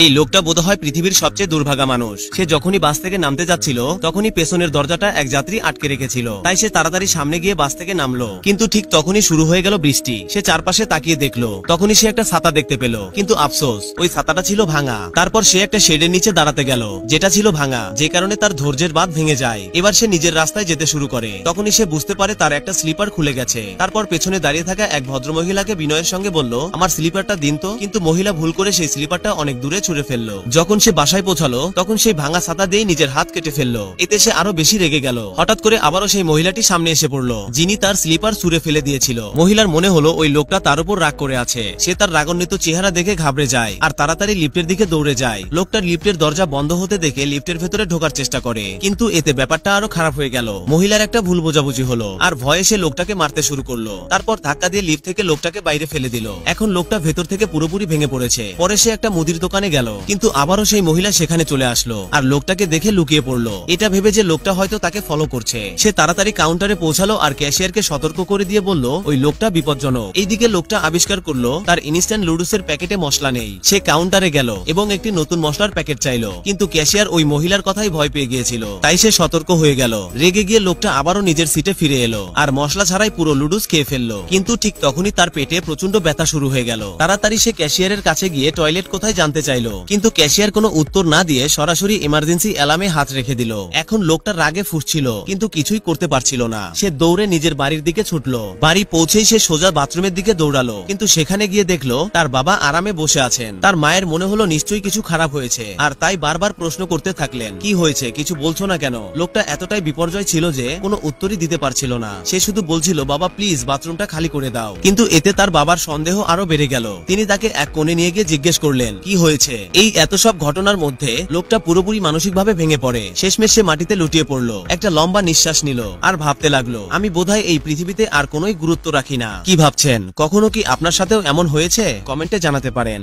এই লোকটা বোধহয় পৃথিবীর সবচেয়ে দুর্ভাগা মানুষ। সে যখনই বাস থেকে নামতে যাচ্ছিল তখনই পেছনের দরজাটা এক যাত্রী আটকে রেখেছিল, তাই সে তাড়াতাড়ি সামনে গিয়ে বাস থেকে নামলো। কিন্তু ঠিক তখনই শুরু হয়ে গেল বৃষ্টি। সে চারপাশে তাকিয়ে দেখলো, তখনই সে একটা ছাতা দেখতে পেল, কিন্তু আফসোস ওই ছাতাটা ছিল ভাঙা। তারপর সে একটা শেডের নিচে দাঁড়াতে গেল, যেটা ছিল ভাঙা, যে কারণে তার ধৈর্যের বাঁধ ভেঙে যায়। এবার সে নিজের রাস্তায় যেতে শুরু করে। তখনই সে বুঝতে পারে তার একটা স্লিপার খুলে গেছে। তারপর পেছনে দাঁড়িয়ে থাকা এক ভদ্রমহিলাকে বিনয়ের সঙ্গে বলল, আমার স্লিপারটা দিন তো। কিন্তু মহিলা ভুল করে সেই স্লিপারটা অনেক দূরে ছুঁড়ে ফেললো। যখন সে বাসায় পৌঁছালো তখন সেই ভাঙা ছাতা দিয়ে নিজের হাত কেটে ফেললো। এতে সে আরো বেশি রেগে গেল। হঠাৎ করে আবারও সেই মহিলাটি সামনে এসে পড়লো, যিনি তার স্লিপার ছুঁড়ে ফেলে দিয়েছিল। মহিলার মনে হলো ওই লোকটা তার উপর রাগ করে আছে। সে তার রাগান্বিত চেহারা দেখে ঘাবড়ে যায় আর তাড়াতাড়ি লিফটের দিকে দৌড়ে যায়। লোকটার লিফটের দরজা বন্ধ হতে দেখে লিফটের ভেতরে ঢোকার চেষ্টা করে, কিন্তু এতে ব্যাপারটা আরো খারাপ হয়ে গেল। মহিলার একটা ভুল বোঝাবুঝি হলো আর ভয়ে সে লোকটাকে মারতে শুরু করলো। তারপর ধাক্কা দিয়ে লিফট থেকে লোকটাকে বাইরে ফেলে দিল। এখন লোকটা ভেতর থেকে পুরোপুরি ভেঙে পড়েছে। পরে সে একটা মুদির দোকানে গেল, কিন্তু আবারও সেই মহিলা সেখানে চলে আসলো আর লোকটাকে দেখে লুকিয়ে পড়লো, এটা ভেবে যে লোকটা হয়তো তাকে ফলো করছে। সে তাড়াতাড়ি কাউন্টারে পৌঁছালো আর ক্যাশিয়ারকে সতর্ক করে দিয়ে বলল, ওই লোকটা বিপজ্জনক। এইদিকে লোকটা আবিষ্কার করলো তার ইনস্ট্যান্ট লুডুসের প্যাকেটে মশলা নেই। সে কাউন্টারে গেল এবং একটি নতুন মশলার প্যাকেট চাইলো, কিন্তু ক্যাশিয়ার ওই মহিলার কথাই ভয় পেয়ে গিয়েছিল, তাই সে সতর্ক হয়ে গেল। রেগে গিয়ে লোকটা আবারও নিজের সিটে ফিরে এলো আর মশলা ছাড়াই পুরো লুডুস খেয়ে ফেললো। কিন্তু ঠিক তখনই তার পেটে প্রচন্ড ব্যথা শুরু হয়ে গেল। তাড়াতাড়ি সে ক্যাশিয়ারের কাছে গিয়ে টয়লেট কোথায় জানতে চাইলো, কিন্তু ক্যাশিয়ার কোনো উত্তর না দিয়ে সরাসরি ইমার্জেন্সি অ্যালার্মে হাত রেখে দিল। এখন লোকটা রাগে ফুঁসছিল, কিন্তু কিছুই করতে পারছিল না। সে দৌড়ে নিজের বাড়ির দিকে ছুটলো। বাড়ি পৌঁছেই সে সোজা বাথরুমের দিকে দৌড়ালো, কিন্তু সেখানে গিয়ে দেখলো তার বাবা আরামে বসে আছেন। তার মায়ের মনে হলো নিশ্চয়ই কিছু খারাপ হয়েছে, আর তাই বারবার প্রশ্ন করতে থাকলেন, কি হয়েছে, কিছু বলছো না কেন? লোকটা এতটাই বিপর্যয় ছিল যে কোনো উত্তরই দিতে পারছিল না। সে শুধু বলছিল, বাবা প্লিজ বাথরুমটা খালি করে দাও। কিন্তু এতে তার বাবার সন্দেহ আরো বেড়ে গেল। তিনি তাকে এক কোণে নিয়ে গিয়ে জিজ্ঞেস করলেন, কি হয়েছে? এই এত সব ঘটনার মধ্যে লোকটা পুরোপুরি মানসিকভাবে ভেঙে পড়ে। শেষমেশ সে মাটিতে লুটিয়ে পড়লো, একটা লম্বা নিঃশ্বাস নিল আর ভাবতে লাগলো, আমি বোধহয় এই পৃথিবীতে আর কোনোই গুরুত্ব রাখি না। কি ভাবছেন? কখনো কি আপনার সাথেও এমন হয়েছে? কমেন্টে জানাতে পারেন।